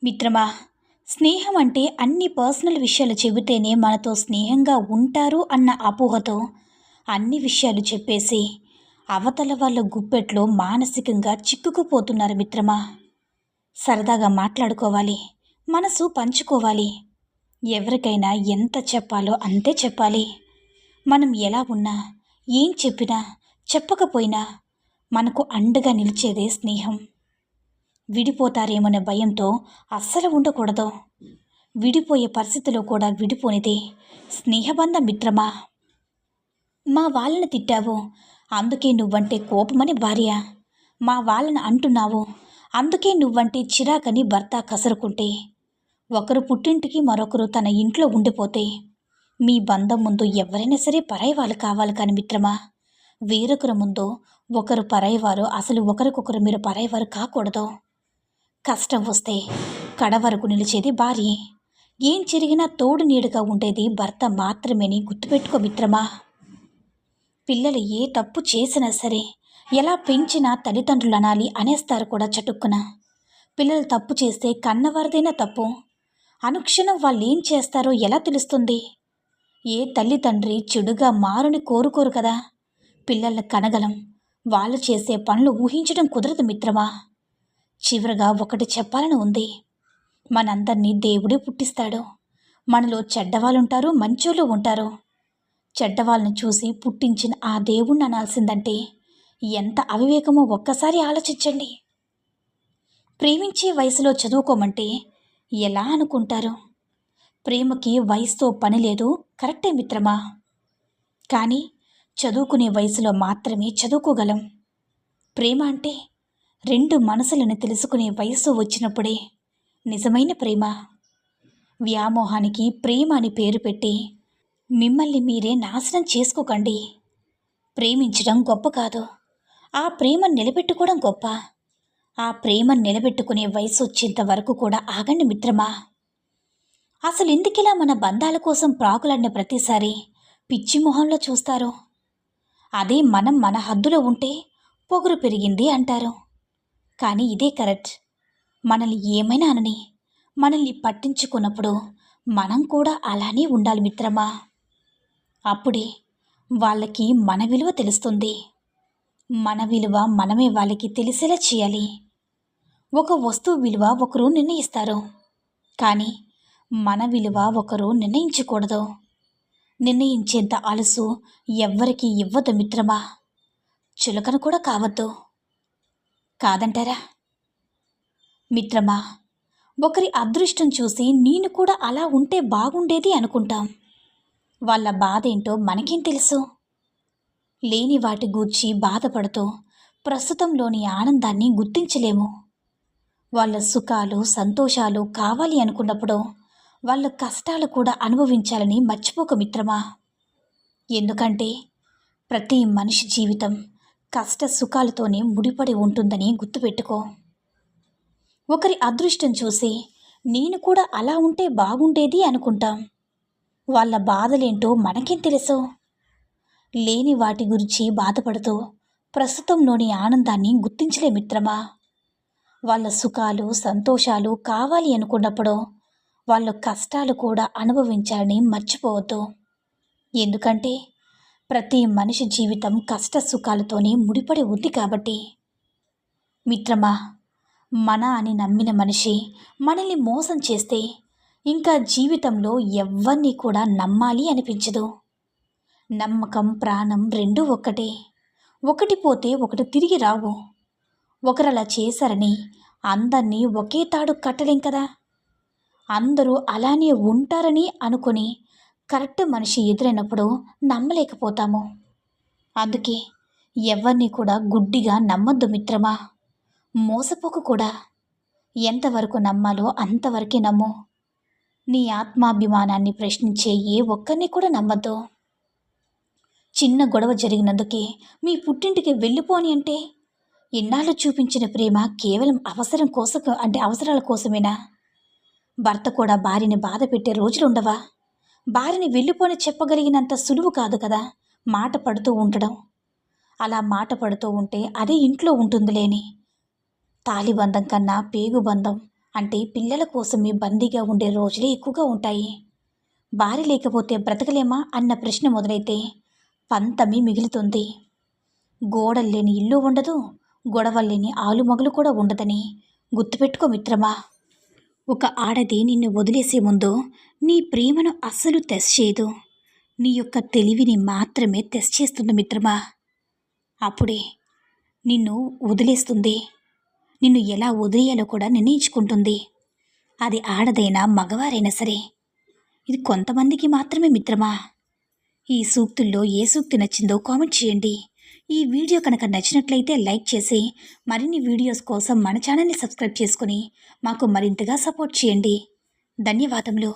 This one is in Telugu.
మిత్రమా, స్నేహం అంటే అన్ని పర్సనల్ విషయాలు చెబితేనే మనతో స్నేహంగా ఉంటారు అన్న అపోహతో అన్ని విషయాలు చెప్పేసి అవతల వాళ్ళ గుప్పెట్లో మానసికంగా చిక్కుకుపోతున్నారు మిత్రమా. సరదాగా మాట్లాడుకోవాలి, మనసు పంచుకోవాలి, ఎవరికైనా ఎంత చెప్పాలో అంతే చెప్పాలి. మనం ఎలా ఉన్నా, ఏం చెప్పినా చెప్పకపోయినా మనకు అండగా నిలిచేదే స్నేహం. విడిపోతారేమనే భయంతో అస్సలు ఉండకూడదు. విడిపోయే పరిస్థితిలో కూడా విడిపోనిది స్నేహబంధం మిత్రమా. మా వాళ్ళని తిట్టావు, అందుకే నువ్వంటే కోపమని భార్య. మా వాళ్ళని అంటున్నావు, అందుకే నువ్వంటే చిరాకని భర్త కసురుకుంటే, ఒకరు పుట్టింటికి మరొకరు తన ఇంట్లో ఉండిపోతే మీ బంధం ముందు ఎవరైనా సరే పరాయి వాళ్ళు కావాలి కానీ మిత్రమా, వేరొకరి ముందు ఒకరు పరాయివారు, అసలు ఒకరికొకరు మీరు పరాయివారు కాకూడదు. కష్టం వస్తే కడ వరకు నిలిచేది భార్యే. ఏం జరిగినా తోడు నీడుగా ఉండేది భర్త మాత్రమేని గుర్తుపెట్టుకో మిత్రమా. పిల్లలు ఏ తప్పు చేసినా సరే, ఎలా పెంచినా తల్లిదండ్రులు అనాలి అనేస్తారు కూడా చటుక్కున. పిల్లలు తప్పు చేస్తే కన్నవారిదైనా తప్పు, అనుక్షణం వాళ్ళు ఏం చేస్తారో ఎలా తెలుస్తుంది? ఏ తల్లిదండ్రి చెడుగా మారుని కోరుకోరు కదా. పిల్లల్ని కనగలం, వాళ్ళు చేసే పనులు ఊహించడం కుదరదు మిత్రమా. చివరగా ఒకటి చెప్పాలని ఉంది. మనందరినీ దేవుడే పుట్టిస్తాడు. మనలో చెడ్డవాళ్ళుంటారు, మంచోళ్ళు ఉంటారు. చెడ్డవాళ్ళని చూసి పుట్టించిన ఆ దేవుణ్ణి అనాల్సిందంటే ఎంత అవివేకమో ఒక్కసారి ఆలోచించండి. ప్రేమించే వయసులో చదువుకోమంటే ఎలా అనుకుంటారు? ప్రేమకి వయసుతో పని లేదు, కరెక్టే మిత్రమా. కానీ చదువుకునే వయసులో మాత్రమే చదువుకోగలం. ప్రేమ అంటే రెండు మనసులను తెలుసుకునే వయస్సు వచ్చినప్పుడే నిజమైన ప్రేమ. వ్యామోహానికి ప్రేమ అని పేరు పెట్టి మిమ్మల్ని మీరే నాశనం చేసుకోకండి. ప్రేమించడం గొప్ప కాదు, ఆ ప్రేమను నిలబెట్టుకోవడం గొప్ప. ఆ ప్రేమను నిలబెట్టుకునే వయసు వచ్చేంత వరకు కూడా ఆగండి మిత్రమా. అసలు ఎందుకిలా మన బంధాల కోసం ప్రాకులాడిన ప్రతిసారి పిచ్చి మొహంలో చూస్తారు? అదే మనం మన హద్దులో ఉంటే పొగరు పెరిగింది అంటారు. కానీ ఇదే కరెక్ట్. మనల్ని ఏమైనా అనని, మనల్ని పట్టించుకున్నప్పుడు మనం కూడా అలానే ఉండాలి మిత్రమా. అప్పుడే వాళ్ళకి మన విలువ తెలుస్తుంది. మన విలువ మనమే వాళ్ళకి తెలిసేలా చేయాలి. ఒక వస్తువు విలువ ఒకరు నిర్ణయిస్తారు, కానీ మన విలువ ఒకరు నిర్ణయించకూడదు. నిర్ణయించేంత అలుసు ఎవ్వరికి ఇవ్వదు మిత్రమా. చులకన కూడా కావద్దు. కాదంటారా మిత్రమా? ఒకరి అదృష్టం చూసి నేను కూడా అలా ఉంటే బాగుండేది అనుకుంటాం. వాళ్ళ బాధ ఏంటో మనకేం తెలుసు? లేని వాటి గూర్చి బాధపడుతూ ప్రస్తుతంలోని ఆనందాన్ని గుర్తించలేము. వాళ్ళ సుఖాలు సంతోషాలు కావాలి అనుకున్నప్పుడు వాళ్ళ కష్టాలు కూడా అనుభవించాలని మర్చిపోక మిత్రమా. ఎందుకంటే ప్రతి మనిషి జీవితం కష్ట సుఖాలతోనే ముడిపడి ఉంటుందని గుర్తుపెట్టుకో. ఒకరి అదృష్టం చూసి నేను కూడా అలా ఉంటే బాగుండేది అనుకుంటాం. వాళ్ళ బాధలేంటో మనకేం తెలుసు? లేని వాటి గురించి బాధపడుతూ ప్రస్తుతంలోని ఆనందాన్ని గుర్తించలే మిత్రమా. వాళ్ళ సుఖాలు సంతోషాలు కావాలి అనుకున్నప్పుడు వాళ్ళ కష్టాలు కూడా అనుభవించాలని మర్చిపోవద్దు. ఎందుకంటే ప్రతి మనిషి జీవితం కష్ట సుఖాలతోనే ముడిపడి ఉంది కాబట్టి. మిత్రమా, మన అని నమ్మిన మనిషి మనల్ని మోసం చేస్తే ఇంకా జీవితంలో ఎవ్వరినీ కూడా నమ్మాలి అనిపించదు. నమ్మకం ప్రాణం రెండూ ఒక్కటే. ఒకటి పోతే ఒకటి తిరిగి రావు. ఒకరలా చేశారని అందరినీ ఒకే తాడు కట్టలేం కదా. అందరూ అలానే ఉంటారని అనుకుని కరెక్ట్ మనిషి ఎదురైనప్పుడు నమ్మలేకపోతాము. అందుకే ఎవరిని కూడా గుడ్డిగా నమ్మొద్దు మిత్రమా. మోసపోకు కూడా. ఎంతవరకు నమ్మాలో అంతవరకే నమ్ము. నీ ఆత్మాభిమానాన్ని ప్రశ్నించే ఏ ఒక్కరిని కూడా నమ్మద్దు. చిన్న గొడవ జరిగినందుకే మీ పుట్టింటికి వెళ్ళిపోని అంటే ఇన్నాళ్ళు చూపించిన ప్రేమ కేవలం అవసరాల కోసమేనా? భర్త కూడా భార్యని బాధ పెట్టే రోజులుండవా? భార్యని వెళ్ళిపోని చెప్పగలిగినంత సులువు కాదు కదా మాట పడుతూ ఉండడం. అలా మాట పడుతూ ఉంటే అదే ఇంట్లో ఉంటుందిలేని. తాలిబంధం కన్నా పేగుబంధం అంటే పిల్లల కోసమే బందీగా ఉండే రోజులే ఎక్కువగా ఉంటాయి. భార్య లేకపోతే బ్రతకలేమా అన్న ప్రశ్న మొదలైతే పంతమి మిగులుతుంది. గోడల్లేని ఇల్లు ఉండదు, గొడవల్లేని ఆలుమగలు కూడా ఉండదని గుర్తుపెట్టుకో మిత్రమా. ఒక ఆడది నిన్ను వదిలేసే ముందు నీ ప్రేమను అస్సలు టెస్ట్ చేయదు, నీ యొక్క తెలివిని మాత్రమే టెస్ట్ చేస్తుంది మిత్రమా. అప్పుడే నిన్ను వదిలేస్తుంది, నిన్ను ఎలా వదిలేయాలో కూడా నిర్ణయించుకుంటుంది. అది ఆడదైనా మగవారైనా సరే. ఇది కొంతమందికి మాత్రమే మిత్రమా. ఈ సూక్తుల్లో ఏ సూక్తి నచ్చిందో కామెంట్ చేయండి. ఈ వీడియో కనుక నచ్చినట్లయితే లైక్ చేసి మరిన్ని వీడియోస్ కోసం మన ఛానల్ని సబ్స్క్రైబ్ చేసుకుని మాకు మరింతగా సపోర్ట్ చేయండి. ధన్యవాదములు.